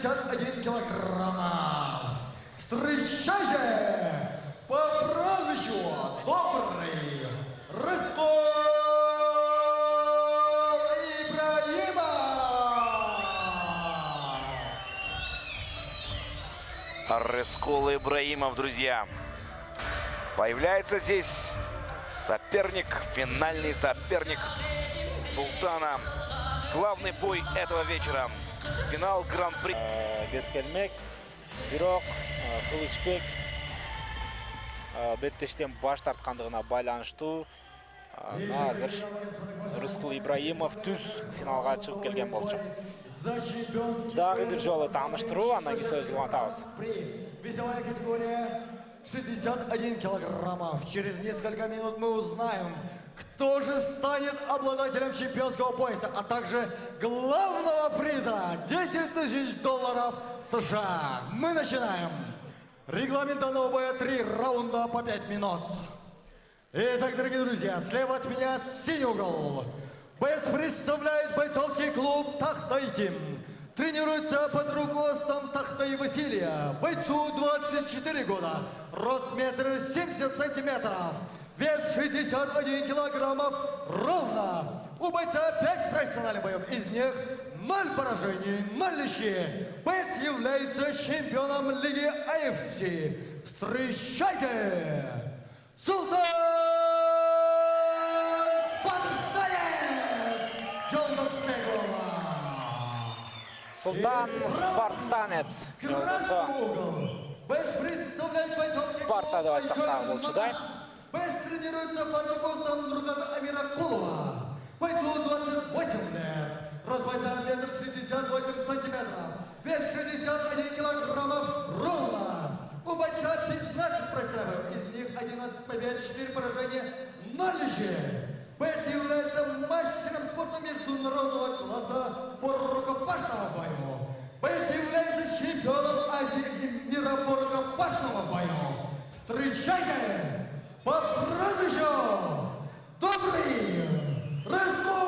61 килограммов. Встречайте по прозвищу Добрый Рыскул Ибраимов. Рыскул Ибраимов, друзья. Появляется здесь соперник, финальный соперник Султана. Главный бой этого вечера. Финал Гран-при. Бескелмек, бирок, Кылычбек беттештен баш тарткандыгына байланыштуу. Азыр Рыскул Ибраимов түз финалга чыгып келген болчу. Дагы бир жолу тааныштыруу, андан кийин сөз улантабыз. Весовая категория 61 килограммов. Через несколько минут мы узнаем, кто же станет обладателем чемпионского пояса, а также главного приза $10 000 США. Мы начинаем. Регламент данного боя 3 раунда по 5 минут. Итак, дорогие друзья, слева от меня синий угол. Боец представляет бойцовский клуб «Тахтайтим». Тренируется под руководством Тахтай Василия. Бойцу 24 года, рост 1,70 сантиметров, вес 61 килограммов ровно. У бойца 5 профессиональных боев, из них 0 поражений, 0 лещей. Боец является чемпионом лиги AFC. Встречайте! Султан Спартанец Жолдошбекова. Султан Спартанец. Спарта деп айтсақ тағы болчу да. Боец тренируется под руководством Нургаза Амира Кулова. Бойцу 28 лет. Рост бойца 1,68 сантиметров. Вес 61 килограммов ровно. У бойца 15 профессионалов, из них 11 побед, 4 поражения, 0 лещей. Боец является мастером спорта международного класса по рукопашному бою. Боец является чемпионом Азии и мира по рукопашному бою. Встречайте по прозвищу Добрый Рыскул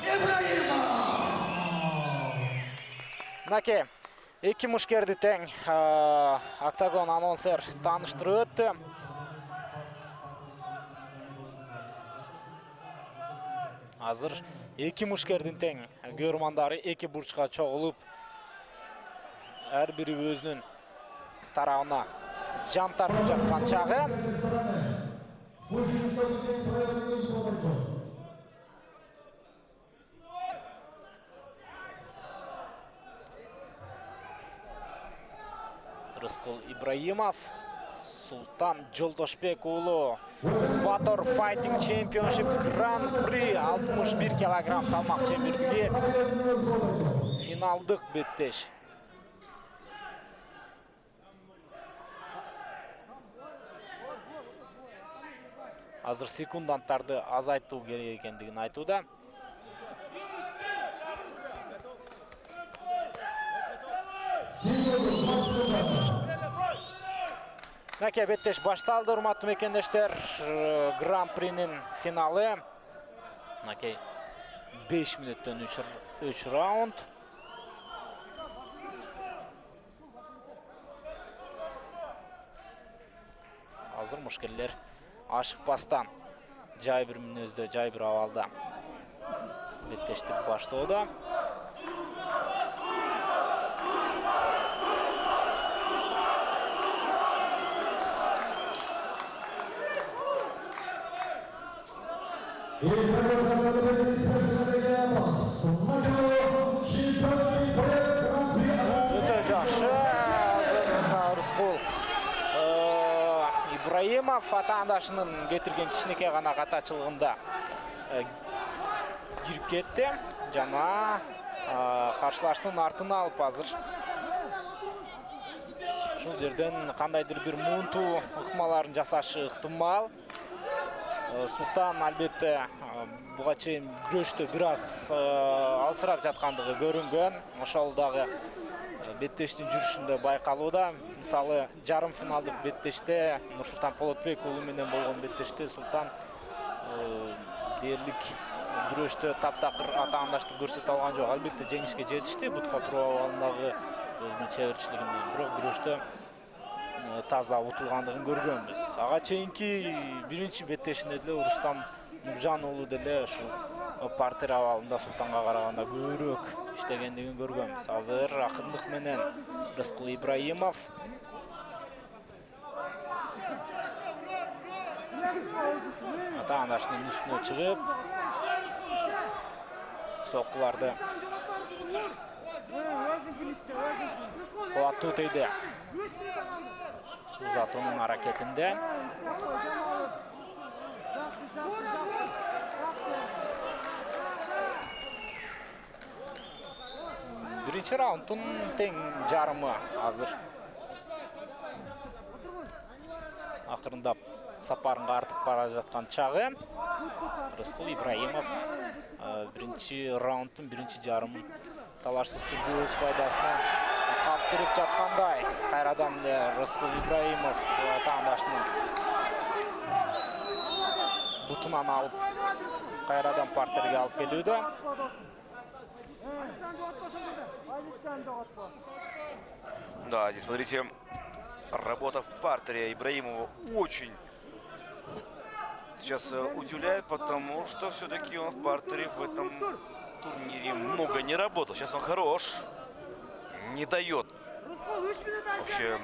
Ибраимов. Наке, эки мушкерди тең октагон анонсер тааныштырып өттү. Азыр эки мушкердин тең көрмандары эки бурчка чогулуп, ар бири өзүнүн тарабына жан тартып жаткан чагы. Рыскул Ибраимов, Султан Жолдошбек уулу Батор Fighting Championship Гран-при 61 килограмм салмак чембирдиги финалдык беттеш. Азыр секунданттарды азайтуу керек экендигин айтууда. Наке, беттеш башталды, урматтуу мекендештер. Гран-принин финалы. Наке, 5 мүнөттөн 3 раунд. Азыр мушкерлер ашыкпастан жай бир мүнөздө, жай бир абалда беттештик баштоодо. Өтө жакшы Рыскул Ибраимов атаандашынын кетирген кичинекей гана катачылыгында кирип кетти. Жана каршылаштын артына алып азыр ушул жерден кандайдыр бир муунтуу ыкмаларын жасашы ыктымал. Султан албетте буга чейин күрөштө бир аз алсырап жаткандыгы көрүнгөн. Ошол дагы беттештин жүрүшүндө байкалууда. Мисалы, жарым финалдык беттеште Нурсултан Полотбек уулу менен болгон беттеште Султан дээрлик күрөштө таптакыр атаандаштык көрсөтө алган жок. Албетте жеңишке жетишти бутка туруп алгандагы өзүнүн чеберчилигинен. Бирок күрөштө таза утулгандыгын көргөнбүз. Ага чейинки биринчи беттешинде деле Рустам Нуржан уулу деле ушул партер абалында Султанга караганда көбүрөөк иштегендигин көргөнбүз. Азыр акырындык менен Рыскул Ибраимов атаандашынын үстүнө чыгып соккуларды кубаттуу тийди. Узатуунун аракетинде биринчи раундтун тең жарымы азыр акырындап сапарын артып бара жаткан чагы. Рыскул Ибраимов биринчи раундтун биринчи жарымын талашсыз түрдө өз пайдасына калтырып жаткандай. Кайрадан Рыскул Ибраимов атаандашынын бутунан алып кайрадан партерге алып келүүдө. Да, здесь смотрите, работа в партере Ибраимова очень сейчас удивляет, потому что все-таки он в партере в этом турнире много не работал. Сейчас он хорош, не дает вообще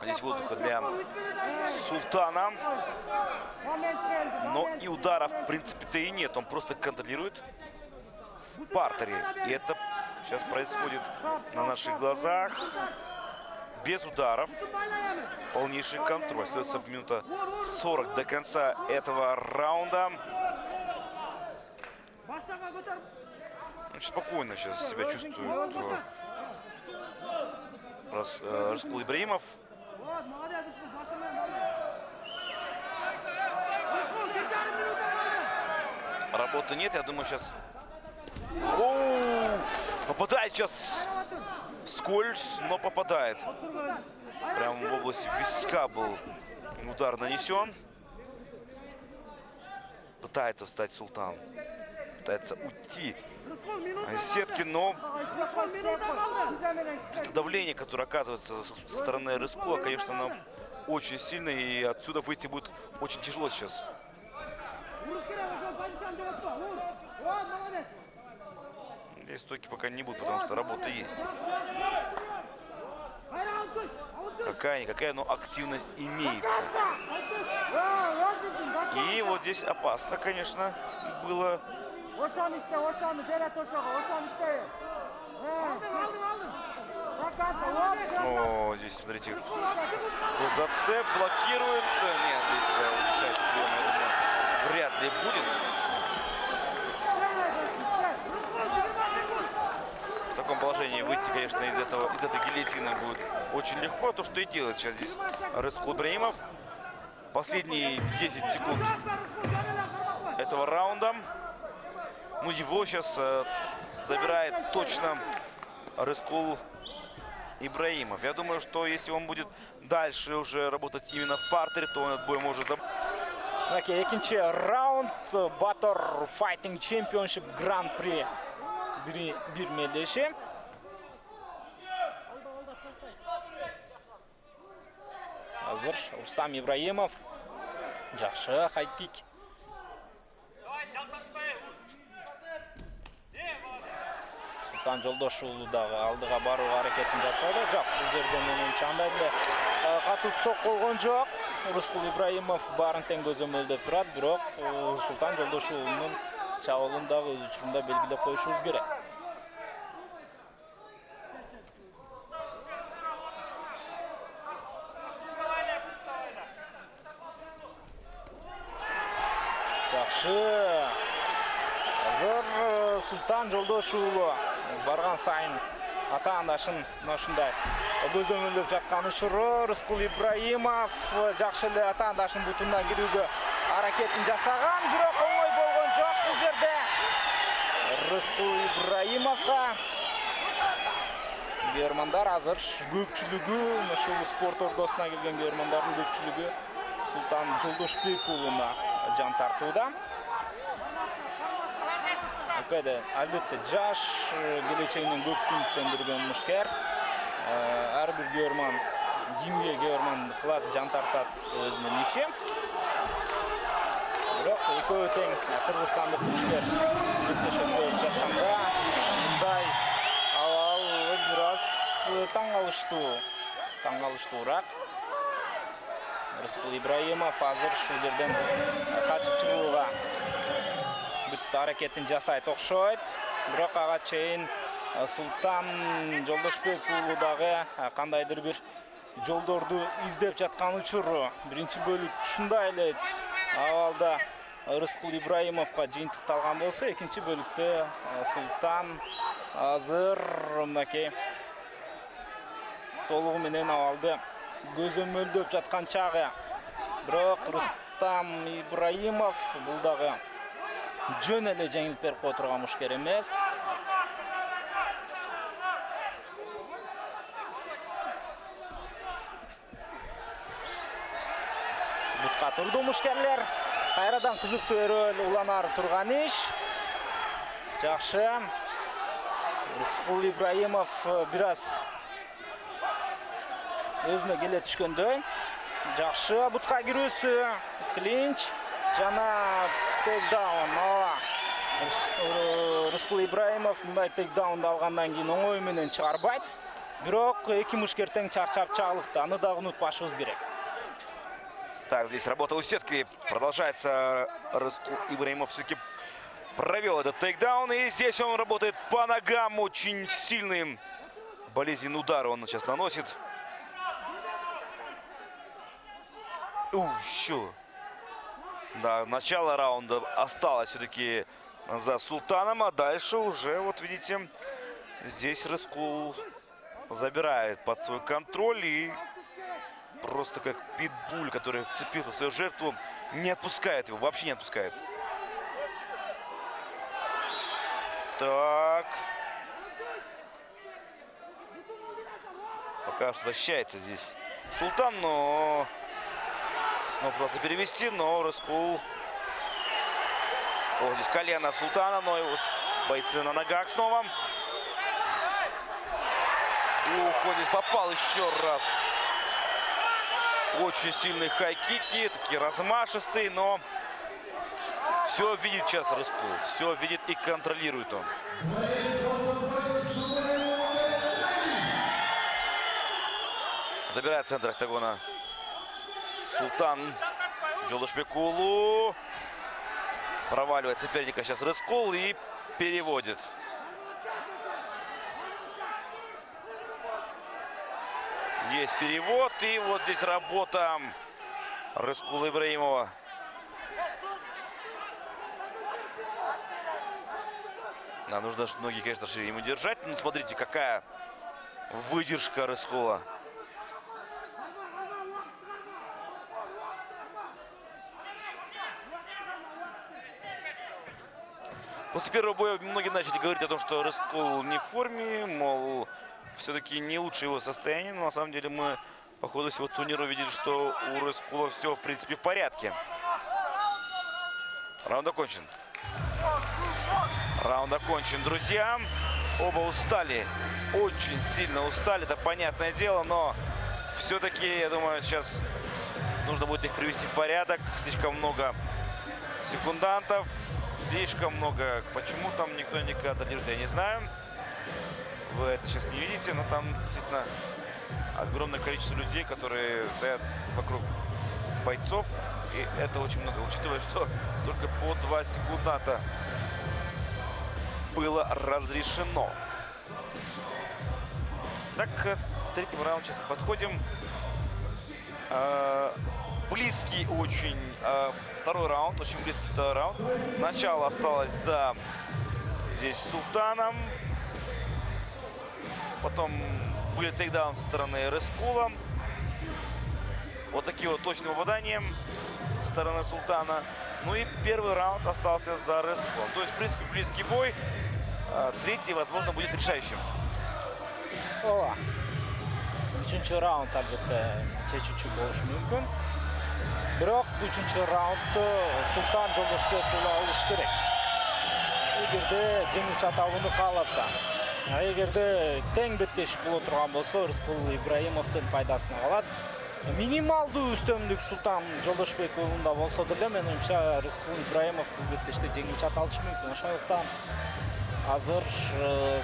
здесь воздуха для Султана, но и ударов в принципе-то и нет, он просто контролирует в партере, и это сейчас происходит на наших глазах. Без ударов, полнейший контроль. Остается минута 40 до конца этого раунда. Очень спокойно сейчас себя чувствует Рыскул Ибраимов. Работы нет, я думаю, сейчас... Попадает сейчас вскользь, но попадает. Прямо в области виска был удар нанесен. Пытается встать Султан. Пытается уйти из сетки, но давление, которое оказывается со стороны Рыскула, конечно, оно очень сильное, и отсюда выйти будет очень тяжело сейчас. Здесь стойки пока не будет, потому что работа есть. Какая-никакая, но активность имеется. И вот здесь опасно, конечно, было. О, здесь, смотрите, зацеп блокирует. Нет, здесь решает прием, я думаю, вряд ли будет. В таком положении выйти, конечно, из этой гильотины будет очень легко. То, что и делает сейчас здесь Рыскул Ибраимов. Последние 10 секунд этого раунда. Ну, его сейчас забирает точно Рыскул Ибраимов. Я думаю, что если он будет дальше уже работать именно в партере, то он этот бой может забрать. Экинчи раунд Батор Fighting Championship Grand Prix bir mелдеши. Азыр Рустам Ибраимов жакшы хайкик. Султан Жолдошуулу дагы алдыга барууга аракетин жасады. Жок, бул жерде менимче андай эле катуу сок болгон жок. Рыскул Ибраимов барын тең көзөмөлдөп турат, бирок Султан Жолдошуулунун чабуулун дагы өз учурунда белгилеп коюшубуз керек. Жакшы. Азыр Султан Жолдошуулу барган сайын атаандашын ушундай көзөмөлдөп жаткан учуру. Рыскул Ибраимов жакшы эле атаандашынын бутуна кирүүгө аракетин жасаган, бирок оңой болгон жок бул жерде. Рыскул Ибраимовго көрөрмандар азыр көпчүлүгү, ушул спорт ордосуна келген көрөрмандардын көпчүлүгү Султан Жолдошбек уулуна жан тартууда. жетпеді. Әлбетте жаш келешегінен көп үміттендірген мушкер. Әрбір көрермен кимге көрермен қылат, жан тартат өзіне неше. Бірақ екеуі тең қырғызстандық мушкер жептешіп көріп жатқанда мұндай авал біраз таңғалыштырақ. Рыскул Ибраимов азыр шу жерден қачып шығуға бүт әрекетін жасайды оқшойд. Бірақ аға чейін Султан Жолдошбек уулудағы қандайдыр бір жолдорду издеп жатқан учуру. Биринчи бөлүк ушундай эле авалда Рыскул Ибраимовго жыйынтыкталган болсо, экинчи бөлүктө Султан азыр мынакей толугу менен авалды көзөмөлдөп жаткан чагы. Бирок Рустам Ибраимов бул дагы жөн эле жеңилип берип кое турган мушкер эмес. Бутка турду мушкерлер. Кайрадан кызыктуу өрөөл уланар турган иш. Жакшы. Рыскул Ибраимов бираз өзүнө келе түшкөндөй. Жакшы бутка кирүүсү, клинч жана тейкдаун. Рыскул Ибраимов мындай тейкдаунду алгандан кийин оңой менен чыгарбайт. Бирок эки мушкер тең чарчап чагылыкты. Аны дагы унутпашыбыз керек. Так, здесь работа у сетки продолжается. Рыскул Ибраимов все-таки провел этот тейкдаун. И здесь он работает по ногам. Очень сильный болезненный удар он сейчас наносит. Еще. Да, начало раунда осталось все-таки за Султаном. А дальше уже, вот видите, здесь Рыскул забирает под свой контроль. И просто как питбуль, который вцепился в свою жертву, не отпускает его, вообще не отпускает. Так. Пока что защищается здесь Султан, но снова пытался перевести, но Рыскул. О, здесь колено Султана, но его бойцы на ногах снова. Ух, здесь попал еще раз. Очень сильные хай-кики, такие размашистые, но все видит сейчас Рыскул, все видит и контролирует он. Забирает центр октагона Султан Жолдошбекулу. Проваливает соперника сейчас Рыскул и переводит. Есть перевод, и вот здесь работа Рыскула Ибраимова. Да, нужно ноги, конечно же, ему держать. Но смотрите, какая выдержка Рыскула. После первого боя многие начали говорить о том, что Рыскул не в форме, мол, все-таки не лучше его состояние. Но на самом деле мы по ходу всего турнира увидели, что у Рыскула все, в принципе, в порядке. Раунд окончен. Раунд окончен, друзья. Оба устали, очень сильно устали, это понятное дело. Но все-таки, я думаю, сейчас нужно будет их привести в порядок. Слишком много секундантов. Слишком много. Почему там никто не контролирует, я не знаю. Вы это сейчас не видите, но там действительно огромное количество людей, которые стоят вокруг бойцов. И это очень много, учитывая, что только по 2 секунданта было разрешено. Так, к третьему раунду сейчас подходим. Близкий очень второй раунд, очень близкий второй раунд. Начало осталось за здесь Султаном. Потом были тейкдауны со стороны Рыскула. Вот такие вот точные попадания со стороны Султана. Ну и первый раунд остался за Рыскулом. То есть, в принципе, близкий бой. Третий, возможно, будет решающим. Ооба. Үчүнчү раунд албетте чечүүчү болушу мүмкүн. Бирок үчүнчү раундду Султан Жолдошбек уулу алыш керек. эгерде жеңүүчү атабын кааласа. Эгерде тең беттеш боло турган болсо, Рыскул Ибраимовдун пайдасына калат. Минималдуу үстөмдүк Султан Жолдошбек уулунда болсо деле, менин оюмча Рыскул Ибраимов бул беттеште жеңүүчү аталышы мүмкүн. Ошондуктан азыр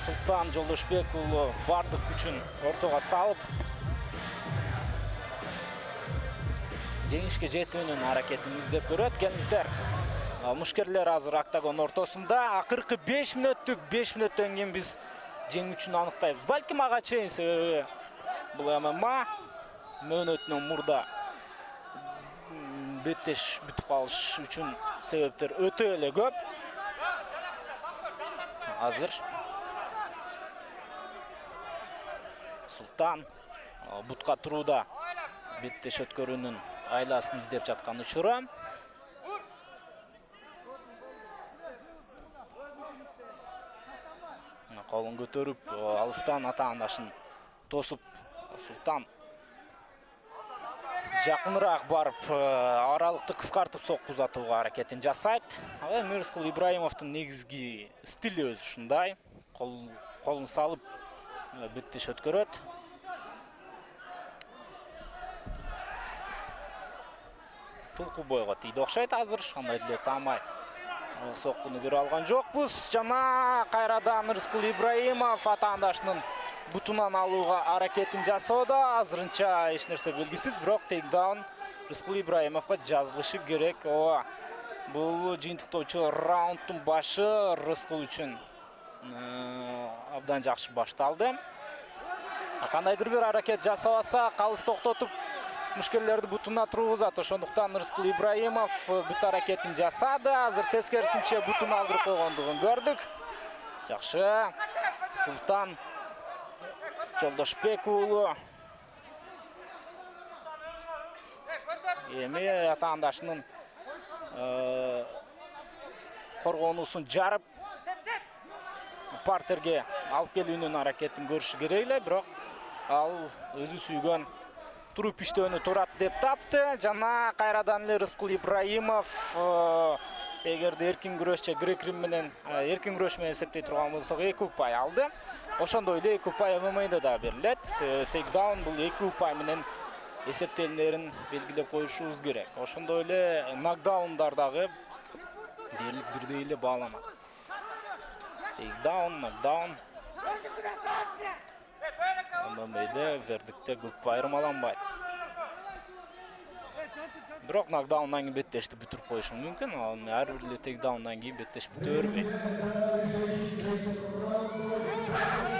Султан Жолдошбек уулу бардык күчүн ортого салып жеңишке жетүүнүн аракетин издеп көрөт. Келиңиздер. Мушкерлер азыр октагон ортосунда. Акыркы 5 мүнөттөн кийин биз жеңүүчүнү аныктайбыз. Балким ага чейин, себеби бул ММА мөөнөтүнөн мурда беттеш бүтүп калыш үчүн себептер өтө эле көп. Азыр Султан бутка турууда беттеш өткөрүүнүн айласын издеп жаткан учуру. Колун көтөрүп, алыстан атаандашын тосуп, Султан жакыныраак барып, аралыкты кыскартып сокку узатууга аракетин жасайт. Эми Рыскул Ибраимовдун негизги стили өзү ушундай. Колун салып беттеш өткөрөт. Тулку бойго тийди окшойт азыр, андай деле таамай соккуну көрө алган жокпуз. Жана кайрадан Рыскул Ибраимов атаандашынын бутунан алууга аракетин жасоодо. Азырынча эч нерсе белгисиз, бирок тейкдаун Рыскул Ибраимовго жазылышы керек. Бул жыйынтыктоочу раунддун башы Рыскул үчүн абдан жакшы башталды. Кандайдыр бир аракет жасабаса, калыс токтотуп мушкерлерди бутуна тургузат. Ошондуктан Рыскул Ибраимов бүт аракетин жасады. Азыр тескерисинче бутун алдырып койгондугун көрдүк. Жакшы. Султан Жолдошбек уулу эми атаандашынын коргонуусун жарып партерге алып келүүнүн аракетин көрүшү керек эле, бирок ал өзү сүйгөн туруп иштөөнү турат деп тапты. Жана кайрадан эле Рыскул Ибраимов эгерде эркин күрөш менен эсептей турган болсок 2 упай алды. Ошондой эле 2 упай ММА'да да берилет. Тейкдаун бул 2 упай менен эсептелнерин белгилеп коюшубуз керек. Ошондой эле нокдаундар дагы дээрлик бирдей эле бааланат. Тейкдаун, нокдаун. ММА'да вердикте көп айырмаланбайт. Бирок нокдаундан кийин беттешти бүтүрүп коюшу мүмкүн. Ар бир эле тейкдаундан кийин беттеш бүтө бербейт.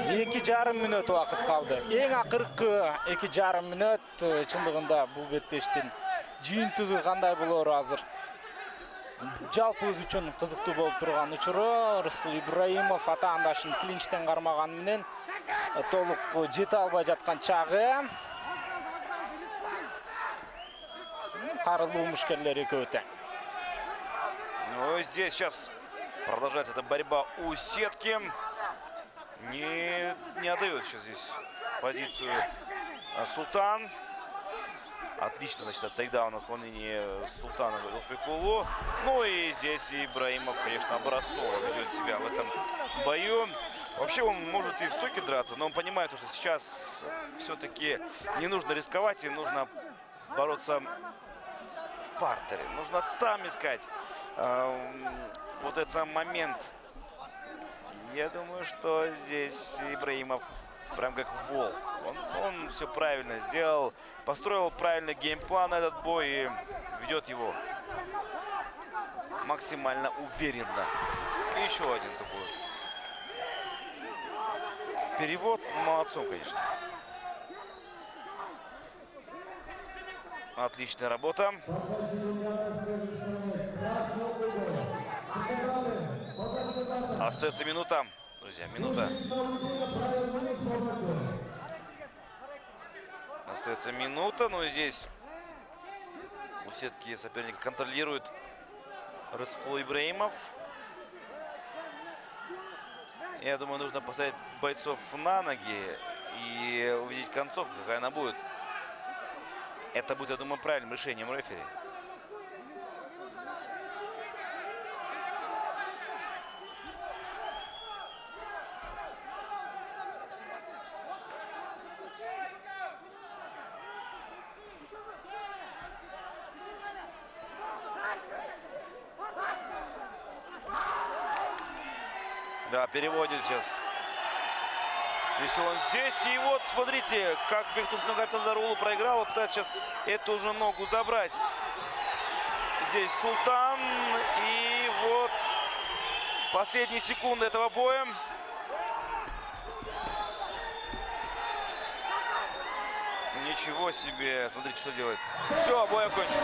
2,5 мүнөт убакыт калды. Эң акыркы 2,5 мүнөт чындыгында бул беттештин жыйынтыгы кандай болору азыр жалпыбыз үчүн кызыктуу болуп турган учуру. Рыскул Ибраимов атаандашын клинчтен кармаганы менен толук жете албай жаткан чагы. Карылуу мушкерлер экөө тең. Ну, здесь сейчас продолжается эта борьба у сетки. Не отдает сейчас здесь позицию Султан. Отлично, значит, от тейкдауна отклонение Султана Жолдошбеку. Ну и здесь Ибраимов, конечно, образцово ведет себя в этом бою. Вообще он может и в стойке драться, но он понимает, что сейчас все-таки не нужно рисковать, и нужно бороться в партере. Нужно там искать вот этот сам момент. Я думаю, что здесь Ибраимов прям как волк. Он все правильно сделал, построил правильный геймплан на этот бой и ведет его максимально уверенно. И еще один такой перевод. Молодцом, конечно. Отличная работа. Остается минута, друзья, минута. Остается минута, но здесь у сетки соперник контролирует Рыскул Ибраимов. Я думаю, нужно поставить бойцов на ноги и увидеть концовку, какая она будет. Это будет, я думаю, правильным решением рефери. Да, переводит сейчас. Если он здесь, и вот, смотрите, как Бектуш Нагатазарулу проиграл, пытается сейчас эту же ногу забрать. Здесь Султан, и вот последние секунды этого боя. Ничего себе, смотрите, что делает. Все, бой окончен.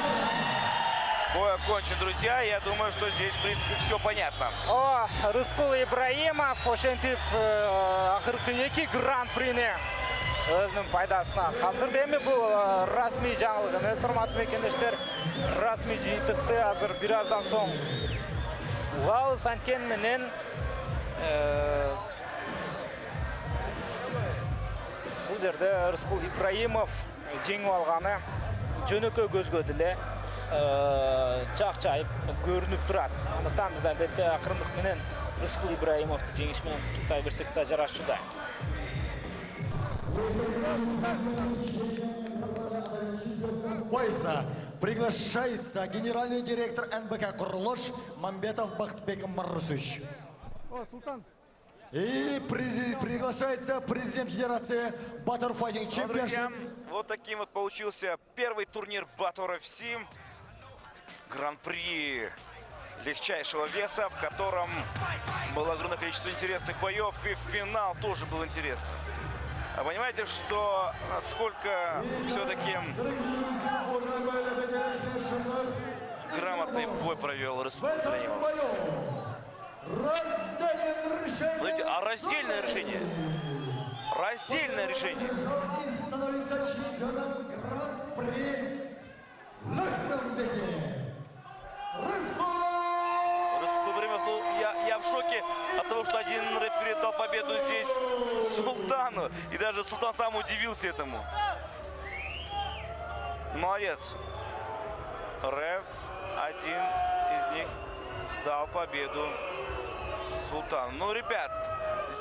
Бой окончен, друзья. Я думаю, что здесь, в принципе, все понятно. О, Рыскул Ибраимов ошентип ахыркы 2 гран-прини өзінің пайдасына қалдырды. Эми бул расмий жаңылык эмес, урматтуу мекендештер. Расмий жыйынтыкты азыр бир аздан соң угабыз. Анткени менен бул жерде Рыскул Ибраимов жеңип алганы жөнөкөй көзгө деле чак-чайып көрүнүп турат. Андыктан биз албетте акырындык менен Рыскул Ибраимовду жеңиш менен куттуктай берсек да жарашчудай. Пояса приглашается генеральный директор НБК «Курлош» Мамбетов Бахтбек Марусович. И приглашается президент Федерации Battle Fighting Друзья, Championship. вот таким вот получился первый турнир Battle FC. Гран-при легчайшего веса, в котором было огромное количество интересных боев, и финал тоже был интересный. А понимаете, что насколько все-таки грамотный бой провел Рыскул Ибраимов. Смотрите, а раздельное решение. Раздельное решение. И становится чемпионом Гран-при легком весе. Рыскул Ибраимов, ну, я в шоке от того, что один рефери дал победу здесь Султану. И даже Султан сам удивился этому. Молодец. Реф, один из них дал победу Султану. Ну, ребят,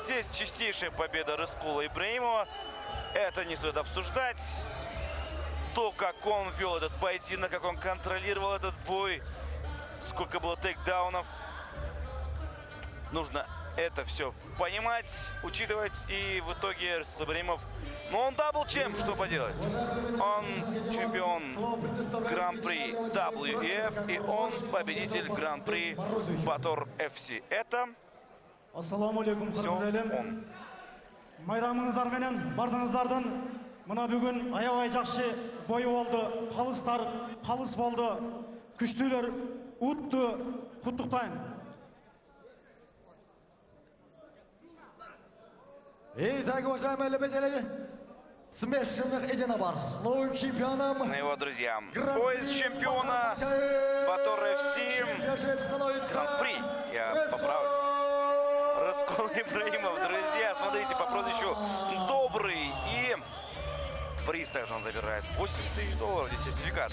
здесь чистейшая победа Рыскула Ибраимова. Это не стоит обсуждать. То, как он вел этот поединок, как он контролировал этот бой, сколько было тейкдаунов. Нужно это все понимать, учитывать. И в итоге Рыскул Ибраимов, ну, он дабл-чемп, что поделать. Он чемпион Гран-при WF, и он победитель Гран-при Battle FC. Это Ассаламу-алейкум, все кыргыз он. Майрамыңыздар менен бардыңыздардын мына бүгүн аябай жакшы бою болду. Калыс болду. Күчтүүлөр утту. Куттуктайм. Итак, уважаемые любители, смешанных единоборств с новым чемпионом. На его друзья. Пояс чемпиона Battle FC Гран-при. Я поправлю. Рыскул Ибраимов, друзья, смотрите, по прозвищу Добрый. И приз также он забирает. $80 000, здесь сертификат.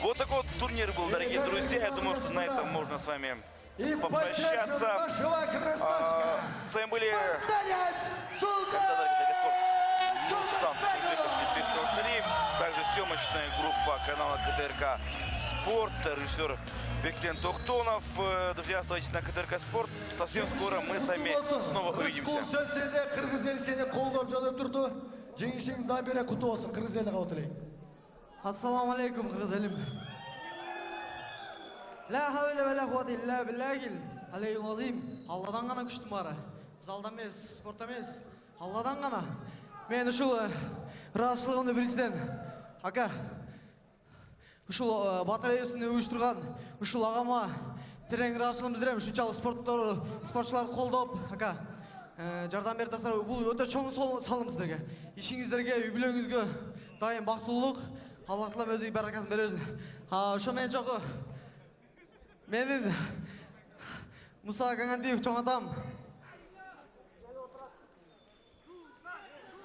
Вот такой вот турнир был, дорогие друзья. Я думаю, что на этом можно с вами попрощаться. С вами были также съемочная группа канала КТРК Спорт, режиссер Бектен Тохтонов. Друзья, оставайтесь на КТРК Спорт. Совсем скоро мы с вами снова увидимся. Кыргыз ел сени колдоп жөнөп турду. Жеңишиңден бери куттуу болсун. Кыргыз элине кабыл элейин. Ассаламу алейкум, кыргыз элим. Ла хавла ва ла куввата илля биллахил алейхил азим. Алладан гана күчтү бары. Залда эмес, спортто эмес. Алладан гана. Мен ушул ыраазычылыгымды биринчиден ака ушул батареясын уюштурган ушул агама терең ыраазычылыгымды билдирем. Ушунчалык спортчуларды колдоп, ака жардам берип атасыздар. Бул өтө чоң салым сиздерге. Ишиңиздерге, үй бүлөңүзгө дайым бактылуулук. Аллах таала өзү баракасын бересин. Ошо менен чогуу менин Муса Каңгантиев чоң атам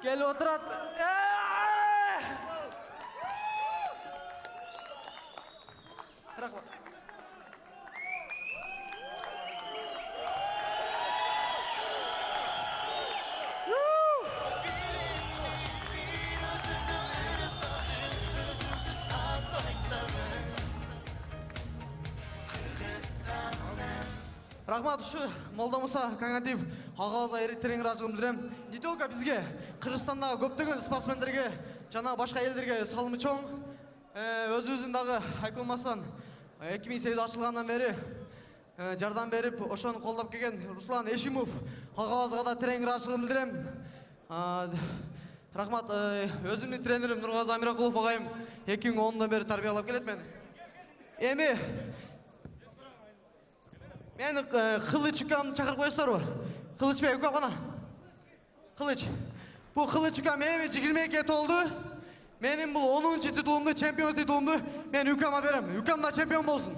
келип отурат. Рахмат. Рахмат, ушу Молда Муса Каңгантиев ага айры терең ыраазычылыгымды билдирем. Не только бизге, Кыргызстандагы көптөгөн спортсмендерге жана башка элдерге салымы чоң. Өзүбүздүн дагы айкылмастан 2008 ачылгандан бери жардам берип, ошону колдоп келген Руслан Эшимов агабызга да терең ыраазычылыгымды билдирем. Рахмат, өзүмдүн тренерим Нургазы Амиракулов агайым 2010 бери тарбиялап келет мени. Эми мени Кылыч укамды чакырып коесуздарбы? Кылычбек укам кана. Кылыч. Бул Кылыч укам эми 22 толду. Менин бул 10-чы титулумду, чемпион титулумду мен укама берем. Укам да чемпион болсун.